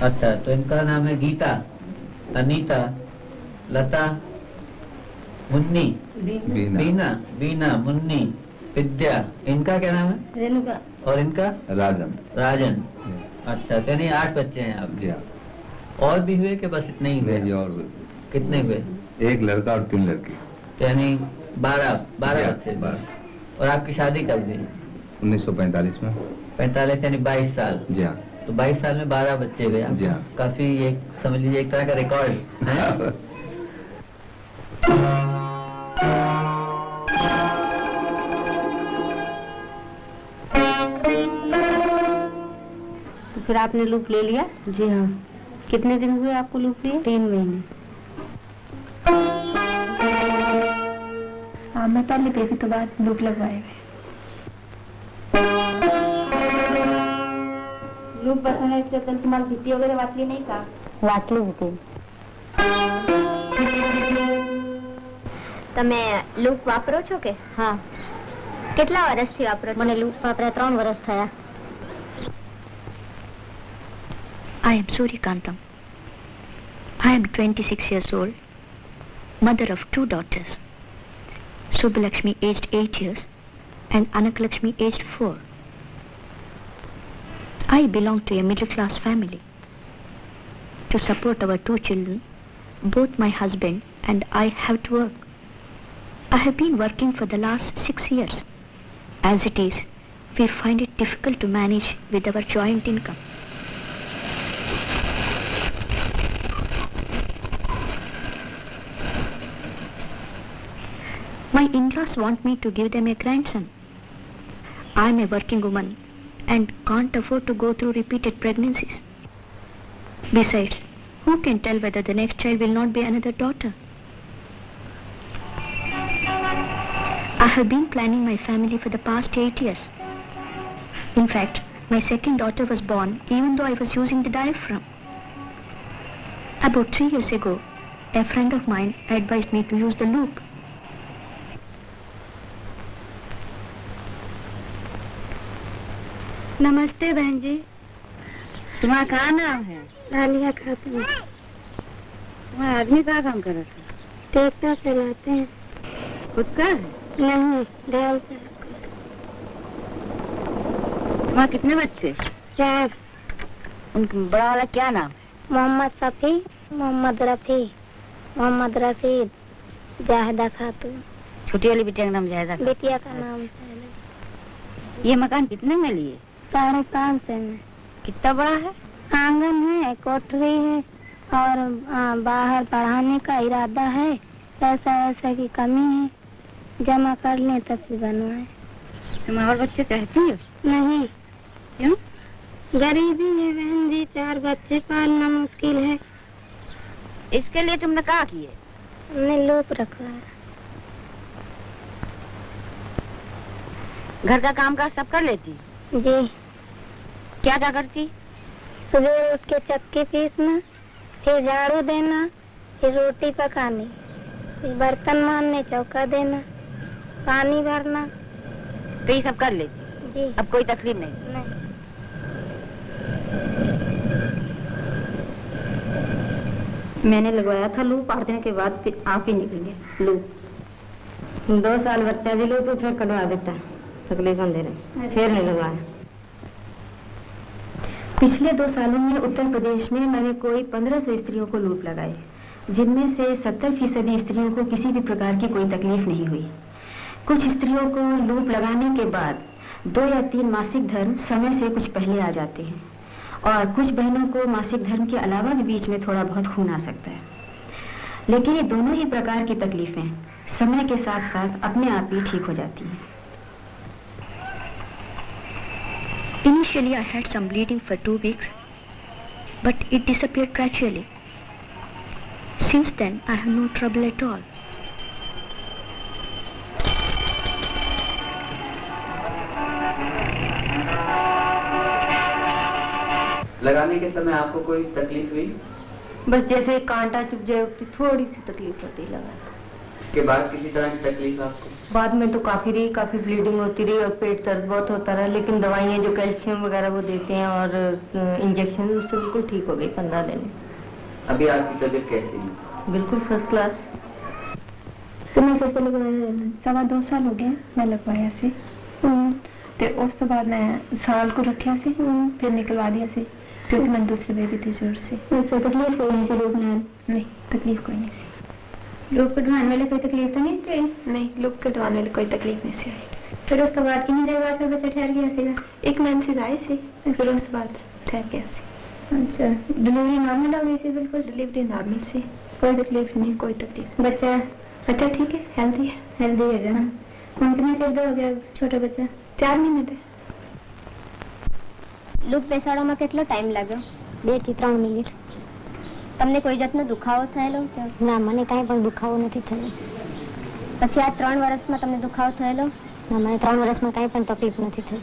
अच्छा, तो इनका नाम है गीता, अनीता, लता, मुन्नी, बीना, बीना, मुन्नी, विद्या। इनका क्या नाम है? रेणुका। और इनका? राजन। राजन। अच्छा, तो यानी 8 बच्चे हैं आप? जी हाँ। और भी हुए कि बस इतने ही हुए? नहीं, और हुए। कितने हुए? 1 लड़का और 3 लड़की। तो यानी 12 बच्चे। 12। और आपकी शादी कब हुई? 1945 में। 45 यानी 22 साल। जी हाँ। तो 22 साल में 12 बच्चे हुए। जी हाँ। काफी, एक समझ लीजिए एक तरह का रिकॉर्ड है। तो फिर आपने लूप ले लिया? जी हाँ। कितने दिन हुए आपको लूप लिए? 3 महीने। हाँ, मैं पहले बेबी तो बाद लूप लगवाए हुए। लूप बसवण्याबद्दल तुम्हाला भीती वगैरे वाटली नाही का? वाटली होती. તમે લૂપ વાપરો છો કે? હા. કેટલા વર્ષથી વાપરો છો? મને લૂપ વાપર્યા 3 વર્ષ થયા. I am Suryakantam. I am 26 years old, mother of 2 daughters. Subbalakshmi aged 8 years and Anakalakshmi aged 4. I belong to a middle class family. To support our 2 children, both my husband and I have to work. I have been working for the last 6 years. As it is, we find it difficult to manage with our joint income. My in-laws want me to give them a grandson. I am a working woman and can't afford to go through repeated pregnancies. Besides, who can tell whether the next child will not be another daughter? I have been planning my family for the past 8 years. In fact, my second daughter was born even though I was using the diaphragm. About 3 years ago, a friend of mine advised me to use the loop. नमस्ते बहन जी। तुम्हारा क्या नाम है? लालिया खातून। तुम्हारा आदमी क्या काम कर रहा था? ट्रैक्टर चलाते हैं। खुद का है? नहीं, ड्राइवर से। तुम्हारे कितने बच्चे? 4। उनका बड़ा वाला क्या नाम है? मोहम्मद सफी, मोहम्मद रफी, मोहम्मद रशीद, जाहिदा खातून। छोटी वाली बिटिया का नाम जाहिदा? बिटिया का नाम। ये मकान कितने में लिए? 5.5 में। कितना बड़ा है? आंगन है, कोठरी है और बाहर पढ़ाने का इरादा है। पैसा वैसा की कमी है, जमा कर लें तब से बनवाए। तुम और बच्चे चाहती हो? नहीं। क्यों? गरीबी है बहन जी, 4 बच्चे पालना मुश्किल है। इसके लिए तुमने क्या किए? हमने लूप रखा है। घर का काम काज सब कर लेती? जी। क्या क्या करती? सुबह उठ के चक्की पीसना, फिर झाड़ू देना, फिर रोटी पकानी, फिर बर्तन मारने, चौका देना, पानी भरना। तो ये सब कर लेती? जी। अब कोई तकलीफ नहीं? नहीं। मैंने लगवाया था लूप, 8 दिन के बाद फिर आप ही निकल गया लूप। 2 साल बच्चा भी लूप फिर कटवा देता, तकलीफ दे रहे, फिर नहीं लगवाया। पिछले 2 सालों में उत्तर प्रदेश में मैंने कोई 1500 स्त्रियों को लूप लगाए, जिनमें से 70% स्त्रियों को किसी भी प्रकार की कोई तकलीफ नहीं हुई। कुछ स्त्रियों को लूप लगाने के बाद 2 या 3 मासिक धर्म समय से कुछ पहले आ जाते हैं और कुछ बहनों को मासिक धर्म के अलावा भी बीच में थोड़ा बहुत खून आ सकता है। लेकिन ये दोनों ही प्रकार की तकलीफें समय के साथ साथ अपने आप ही ठीक हो जाती हैं। Initially, I had some bleeding for 2 weeks, but it disappeared gradually. Since then, I have no trouble at all. लगाने के समय आपको कोई तकलीफ हुई? बस जैसे कांटा चुभ जाए उतनी थोड़ी सी तकलीफ होती लगा। उसके बाद किसी तरह की तकलीफ आपको? बाद में तो काफी ब्लीडिंग होती रही और पेट दर्द बहुत होता रहा, लेकिन दवाइयाँ जो कैल्शियम वगैरह वो देते हैं और इंजेक्शन उससे बिल्कुल ठीक हो गई 15 दिन में। अभी आपकी तबीयत कैसी है? बिल्कुल फर्स्ट क्लास। मैं सबको लगवाया 2.25 साल हो गए मैं लगवाया से ते उस तो बाद मैं साल को रखा से फिर निकलवा दिया से क्योंकि मैं दूसरी बेबी थी जोर से। अच्छा, तकलीफ कोई नहीं सी लोग नहीं, तकलीफ कोई नहीं सी। लोग कटवाने वाले कोई तकलीफ तो नहीं सी? नहीं, लोग कटवाने वाले कोई तकलीफ नहीं सी आई। फिर उसके बाद कितनी देर बाद फिर बच्चा ठहर गया सीगा? 1 महीने से आई से फिर उस बाद ठहर गया से। अच्छा, डिलीवरी नॉर्मल हो गई थी? बिल्कुल डिलीवरी नॉर्मल से, कोई तकलीफ नहीं? कोई तकलीफ। बच्चा ठीक है, हेल्दी है। हेल्दी है ना? कितने चल हो गया छोटा बच्चा? 4 महीने थे। લૂપ બેસાડવામાં કેટલો ટાઈમ લાગ્યો? 2 થી 3 મિનિટ. તમને કોઈ જાતનો દુખાવો થયેલો? ના, મને કાંઈ પણ દુખાવો નથી થયો. પછી આ 3 વર્ષમાં તમને દુખાવો થયેલો? ના, મને 3 વર્ષમાં કાંઈ પણ તકલીફ નથી થઈ.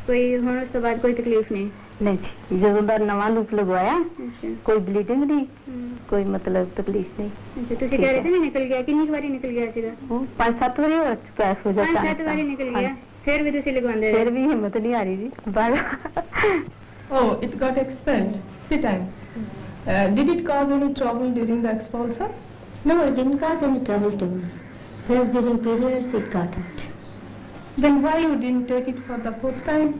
कोई होने के बाद कोई तकलीफ नहीं? नहीं जी, जो बार नवा लूप लगवाया कोई ब्लीडिंग नहीं, कोई मतलब तकलीफ नहीं। अच्छा, तुसी कह रहे थे ना निकल गया, कितनी बारी निकल गया सीधा? 5-7 बारी और क्रैश हो जाता है। 5-7 बारी निकल गया, फिर भी तुसी लगवांदे? फिर भी हिम्मत नहीं आ रही जी बार। Oh, it got expelled 3 times. Did it cause any trouble during the expulsion? No, it didn't cause any trouble to me. Just during periods it got out. Then why you didn't take it for the 4th time?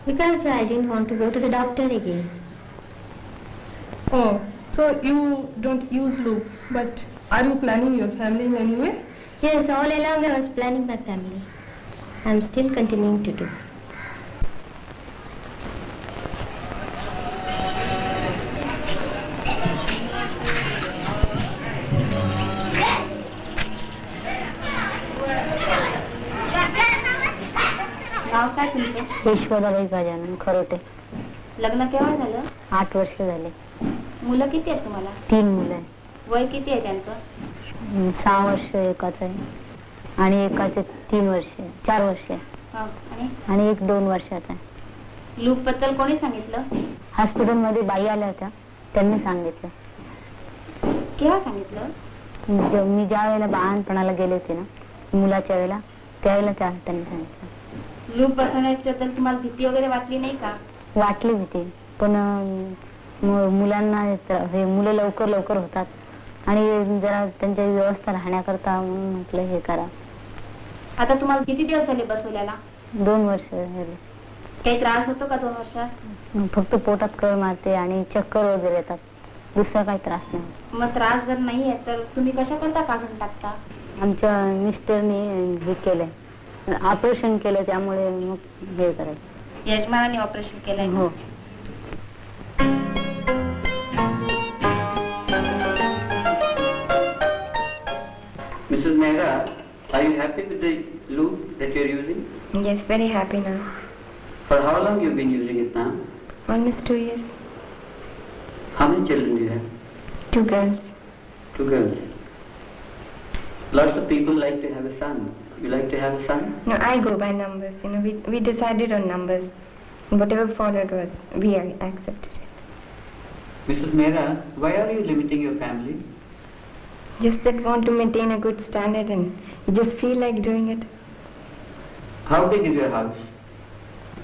Because I didn't want to go to the doctor again. Oh, so you don't use loop, but are you planning your family in any way? Yes, all along I was planning my family. I'm still continuing to do. नाव काय तुमचं? ईश्वराबाई गजानन खरोटे. लग्न केव्हा झालं? 8 वर्ष झाले. मुलं किती आहेत तुम्हाला? 3 मुलं आहे. वय किती आहे त्यांचं? 6 वर्ष एकाचं आहे आणि एकाचे 3 वर्ष आहे, 4 वर्ष आहे आणि एक 2 वर्षाचा आहे. लूप बद्दल कोणी सांगितलं? हॉस्पिटलमध्ये बाई आल्या होत्या, त्यांनी सांगितलं. केव्हा सांगितलं? मी ज्या वेळेला लहानपणाला गेले होते ना मुलाच्या वेळेला, त्यावेळेला त्यांनी सांगितलं. लूप बसवण्याबद्दल तुम्हाला भीती वगैरे वाटली नाही का? वाटली भीती, पण मुलांना हे मुलं लवकर होतात आणि जरा त्यांच्या व्यवस्था राहण्याकरता म्हणून म्हटलं हे करा. आता तुम्हाला किती दिवस झाले बसवल्याला? 2 वर्ष झाले. काही त्रास होतो का 2 वर्षात? फक्त पोटात कळ मारते आणि चक्कर वगैरे येतात, दुसरा काही त्रास नाही. मग त्रास जर नाही आहे तर तुम्ही कशा करता काढून टाकता? आमच्या मिस्टरने हे केलंय, ऑपरेशन केलं, त्यामुळे मग हे करायचं. यजमानाने ऑपरेशन केलंय? हो. Mrs. Mehra, are you happy with the loop that you're using? Yes, very happy now. For how long you've been using it now? Almost 2 years. How many children do you have? 2 girls. 2 girls. Lots of people like to have a son. You like to have a son? No, I go by numbers. You know, we decided on numbers. Whatever followed was, we accepted it. Mrs. Mehra, why are you limiting your family? Just that want to maintain a good standard and you just feel like doing it. How big is your house?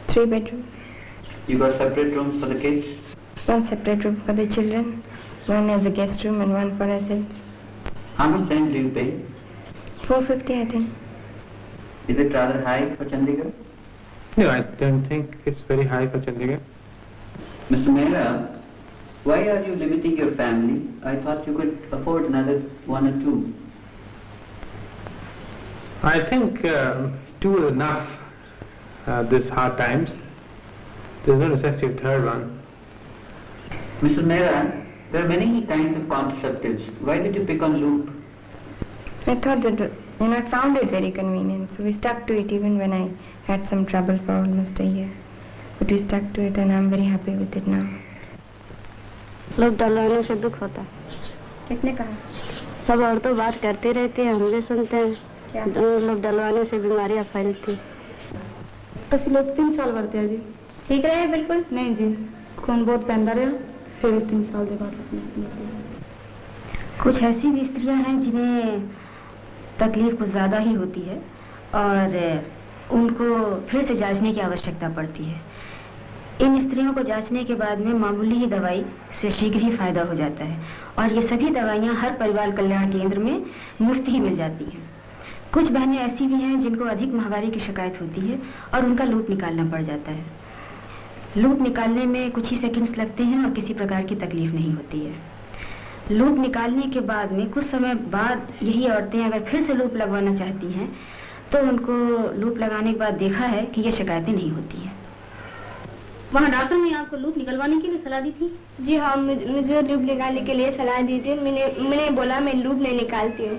3 bedrooms. You got separate rooms for the kids? 1 separate room for the children, 1 as a guest room and 1 for ourselves. How much rent do you pay? 450 I think. Is it rather high for Chandigarh? No, I don't think it's very high for Chandigarh. Mr. Mehra, why are you limiting your family? I thought you could afford another 1 or 2. I think 2 is enough this hard times. There's no necessity of 3rd one. Mrs. Mehra, there are many kinds of contraceptives. Why did you pick on loop? I thought that, I found it very convenient, so we stuck to it even when I had some trouble for almost a year. But we stuck to it and I'm very happy with it now. लोग डलवाने से दुख होता है. किसने कहा? सब औरतें बात करते रहते हैं, हम भी सुनते हैं. क्या? लोग डलवाने से बीमारियां फैलती. ਅਸੀਂ ਲੋਕ 3 ਸਾਲ ਵਰਤੇ ਆ ਜੀ। ठीक रहे बिल्कुल? ਨਹੀਂ ਜੀ, खून बहुत पैंदा रहा, फिर 3 साल के बाद अपने कुछ ऐसी भी स्त्रियां हैं जिन्हें तकलीफ कुछ ज़्यादा ही होती है और उनको फिर से जांचने की आवश्यकता पड़ती है। इन स्त्रियों को जांचने के बाद में मामूली ही दवाई से शीघ्र ही फायदा हो जाता है और ये सभी दवाइयाँ हर परिवार कल्याण केंद्र में मुफ्त ही मिल जाती हैं। कुछ बहनें ऐसी भी हैं जिनको अधिक माहवारी की शिकायत होती है और उनका लूप निकालना पड़ जाता है। लूप निकालने में कुछ ही सेकंड्स लगते हैं और किसी प्रकार की तकलीफ नहीं होती है। लूप निकालने के बाद में कुछ समय बाद यही औरतें अगर फिर से लूप लगवाना चाहती हैं तो उनको लूप लगाने के बाद देखा है कि ये शिकायतें नहीं होती हैं। वहाँ डॉक्टर ने आपको लूप निकलवाने के लिए सलाह दी थी? जी हाँ, मुझे लूप निकालने के लिए सलाह दीजिए। मैंने बोला मैं लूप नहीं निकालती हूँ।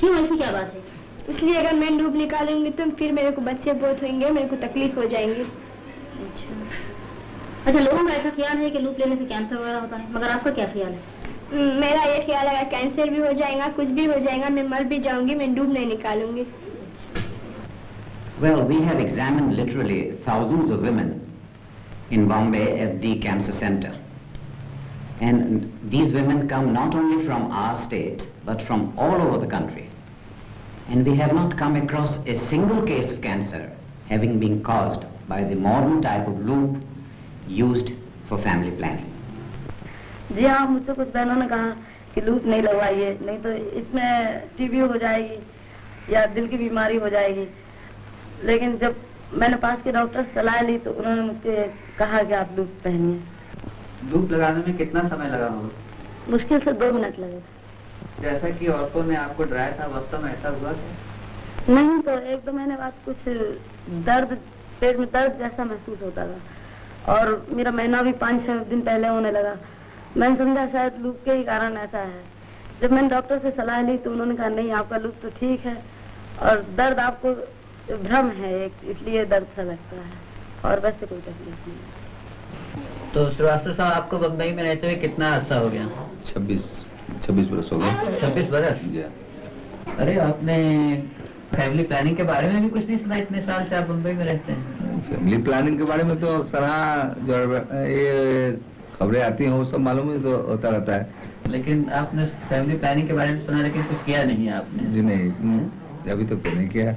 क्यों, ऐसी क्या बात है? इसलिए अगर मैं लूप निकालूंगी तो फिर मेरे को बच्चे बहुत होंगे, मेरे को तकलीफ हो जाएंगी। अच्छा, लोगों का ऐसा ख्याल है कि लूप लेने से कैंसर वगैरह होता है, मगर आपका क्या ख्याल है? मेरा ये ख्याल है कैंसर भी हो जाएगा, कुछ भी हो जाएगा, मैं मर भी जाऊंगी, मैं लूप नहीं निकालूंगी। Well, we have examined literally thousands of women in Bombay at the cancer center. And these women come not only from our state, but from all over the country. And we have not come across a single case of cancer having been caused by the modern type of loop used for family planning. जी हाँ, मुझसे कुछ बहनों ने कहा कि loop नहीं लगवाइए, नहीं तो इसमें टीबी हो जाएगी या दिल की बीमारी हो जाएगी। लेकिन जब मैंने पास के डॉक्टर से सलाह ली तो उन्होंने मुझसे कहा कि आप लूप पहनिए। लूप लगाने में कितना समय लगा होगा? मुश्किल से 2 मिनट लगे। जैसा कि औरतों ने आपको डराया था, वास्तव में ऐसा हुआ था? नहीं, तो 1-2 महीने बाद कुछ दर्द, पेट में दर्द जैसा महसूस होता था और मेरा महीना भी 5-6 दिन पहले होने लगा। मैंने समझा शायद लूप के ही कारण ऐसा है। जब मैंने डॉक्टर से सलाह ली तो उन्होंने कहा नहीं, आपका लूप तो ठीक है और दर्द आपको भ्रम है एक, इसलिए दर्द सा लगता है और वैसे कोई तकलीफ नहीं। तो श्रीवास्तव साहब, आपको बम्बई में रहते हुए कितना अर्सा हो गया? 26 बरस हो गए। 26 बरस? जी। अरे, आपने फैमिली प्लानिंग के बारे में भी कुछ नहीं सुना? इतने साल से आप मुंबई में रहते हैं। फैमिली प्लानिंग के बारे में तो अक्सर जो ये खबरें आती हैं वो सब मालूम ही तो होता रहता है। लेकिन आपने फैमिली प्लानिंग के बारे में सुना, लेकिन कुछ किया नहीं है आपने? जी नहीं, अभी तक तो नहीं किया।